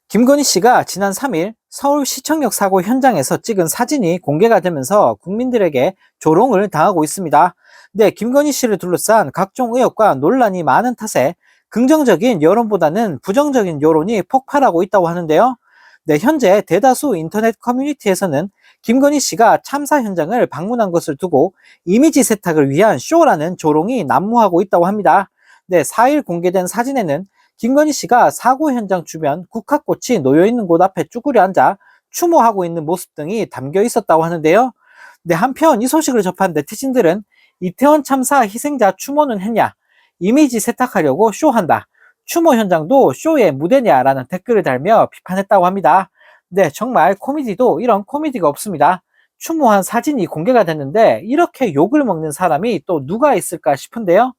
김건희 씨가 지난 3일 서울시청역 사고 현장에서 찍은 사진이 공개가 되면서 국민들에게 조롱을 당하고 있습니다. 네, 김건희 씨를 둘러싼 각종 의혹과 논란이 많은 탓에 긍정적인 여론보다는 부정적인 여론이 폭발하고 있다고 하는데요. 네, 현재 대다수 인터넷 커뮤니티에서는 김건희 씨가 참사 현장을 방문한 것을 두고 이미지 세탁을 위한 쇼라는 조롱이 난무하고 있다고 합니다. 네, 4일 공개된 사진에는 김건희 씨가 사고 현장 주변 국화꽃이 놓여있는 곳 앞에 쭈그려 앉아 추모하고 있는 모습 등이 담겨 있었다고 하는데요. 네, 한편 이 소식을 접한 네티즌들은 이태원 참사 희생자 추모는 했냐? 이미지 세탁하려고 쇼한다. 추모 현장도 쇼의 무대냐라는 댓글을 달며 비판했다고 합니다. 네, 정말 코미디도 이런 코미디가 없습니다. 추모한 사진이 공개가 됐는데 이렇게 욕을 먹는 사람이 또 누가 있을까 싶은데요.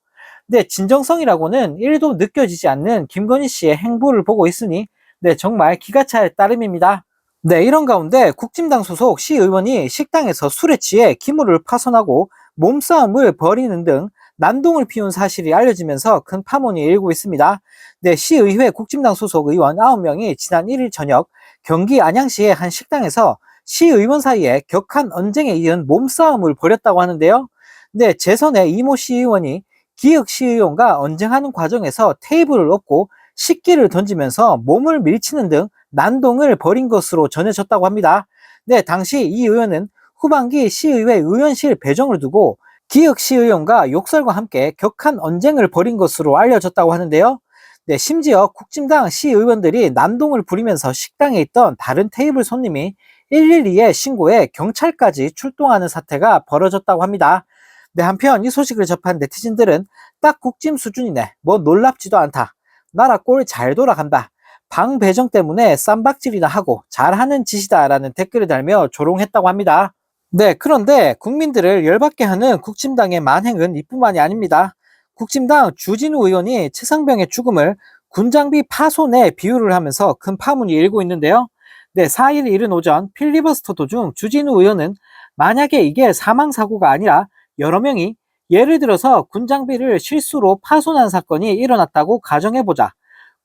네, 진정성이라고는 1도 느껴지지 않는 김건희 씨의 행보를 보고 있으니 네, 정말 기가 찰 따름입니다. 네, 이런 가운데 국진당 소속 시의원이 식당에서 술에 취해 기물을 파손하고 몸싸움을 벌이는 등 난동을 피운 사실이 알려지면서 큰 파문이 일고 있습니다. 네, 시의회 국진당 소속 의원 9명이 지난 1일 저녁 경기 안양시의 한 식당에서 시의원 사이에 격한 언쟁에 이은 몸싸움을 벌였다고 하는데요. 네, 재선의 이모 시의원이 기역 시의원과 언쟁하는 과정에서 테이블을 엎고 식기를 던지면서 몸을 밀치는 등 난동을 벌인 것으로 전해졌다고 합니다. 네, 당시 이 의원은 후반기 시의회 의원실 배정을 두고 기역 시의원과 욕설과 함께 격한 언쟁을 벌인 것으로 알려졌다고 하는데요. 네, 심지어 국진당 시의원들이 난동을 부리면서 식당에 있던 다른 테이블 손님이 112에 신고해 경찰까지 출동하는 사태가 벌어졌다고 합니다. 네, 한편 이 소식을 접한 네티즌들은 딱 국짐 수준이네. 뭐 놀랍지도 않다. 나라 꼴 잘 돌아간다. 방 배정 때문에 쌈박질이나 하고 잘하는 짓이다 라는 댓글을 달며 조롱했다고 합니다. 네, 그런데 국민들을 열받게 하는 국진당의 만행은 이뿐만이 아닙니다. 국진당 주진우 의원이 최상병의 죽음을 군장비 파손에 비유를 하면서 큰 파문이 일고 있는데요. 네, 4일 이른 오전 필리버스터 도중 주진우 의원은 만약에 이게 사망사고가 아니라 여러 명이 예를 들어서 군장비를 실수로 파손한 사건이 일어났다고 가정해보자.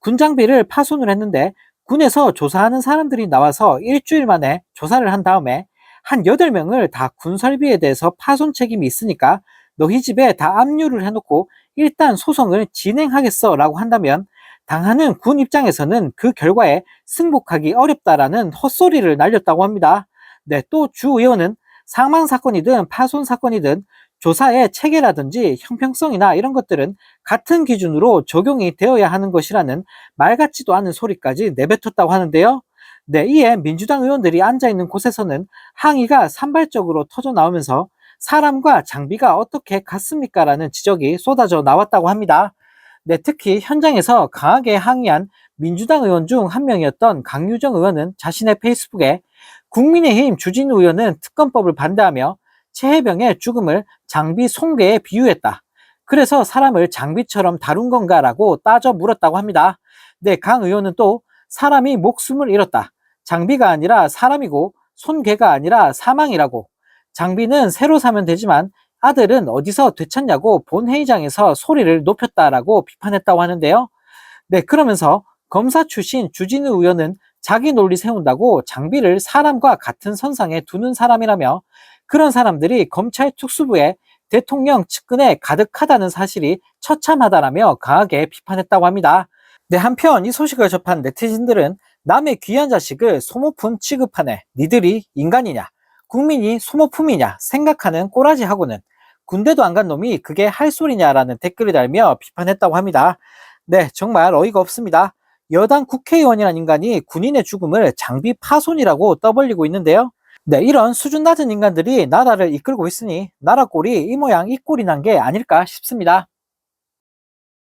군장비를 파손을 했는데 군에서 조사하는 사람들이 나와서 일주일 만에 조사를 한 다음에 한 8명을 다 군설비에 대해서 파손 책임이 있으니까 너희 집에 다 압류를 해놓고 일단 소송을 진행하겠어 라고 한다면 당하는 군 입장에서는 그 결과에 승복하기 어렵다라는 헛소리를 날렸다고 합니다. 네, 또 주 의원은 사망 사건이든 파손 사건이든 조사의 체계라든지 형평성이나 이런 것들은 같은 기준으로 적용이 되어야 하는 것이라는 말 같지도 않은 소리까지 내뱉었다고 하는데요. 네, 이에 민주당 의원들이 앉아있는 곳에서는 항의가 산발적으로 터져 나오면서 사람과 장비가 어떻게 같습니까? 라는 지적이 쏟아져 나왔다고 합니다. 네, 특히 현장에서 강하게 항의한 민주당 의원 중 한 명이었던 강유정 의원은 자신의 페이스북에 국민의힘 주진우 의원은 특검법을 반대하며 최혜병의 죽음을 장비 손괴에 비유했다. 그래서 사람을 장비처럼 다룬 건가라고 따져 물었다고 합니다. 네, 강 의원은 또 사람이 목숨을 잃었다. 장비가 아니라 사람이고 손괴가 아니라 사망이라고. 장비는 새로 사면 되지만 아들은 어디서 되찾냐고 본회의장에서 소리를 높였다라고 비판했다고 하는데요. 네, 그러면서 검사 출신 주진우 의원은 자기 논리 세운다고 장비를 사람과 같은 선상에 두는 사람이라며 그런 사람들이 검찰 특수부에 대통령 측근에 가득하다는 사실이 처참하다라며 강하게 비판했다고 합니다. 네, 한편 이 소식을 접한 네티즌들은 남의 귀한 자식을 소모품 취급하네. 니들이 인간이냐? 국민이 소모품이냐? 생각하는 꼬라지하고는 군대도 안 간 놈이 그게 할 소리냐라는 댓글을 달며 비판했다고 합니다. 네, 정말 어이가 없습니다. 여당 국회의원이라는 인간이 군인의 죽음을 장비 파손이라고 떠벌리고 있는데요. 네, 이런 수준 낮은 인간들이 나라를 이끌고 있으니 나라 꼴이 이 모양 이 꼴이 난 게 아닐까 싶습니다.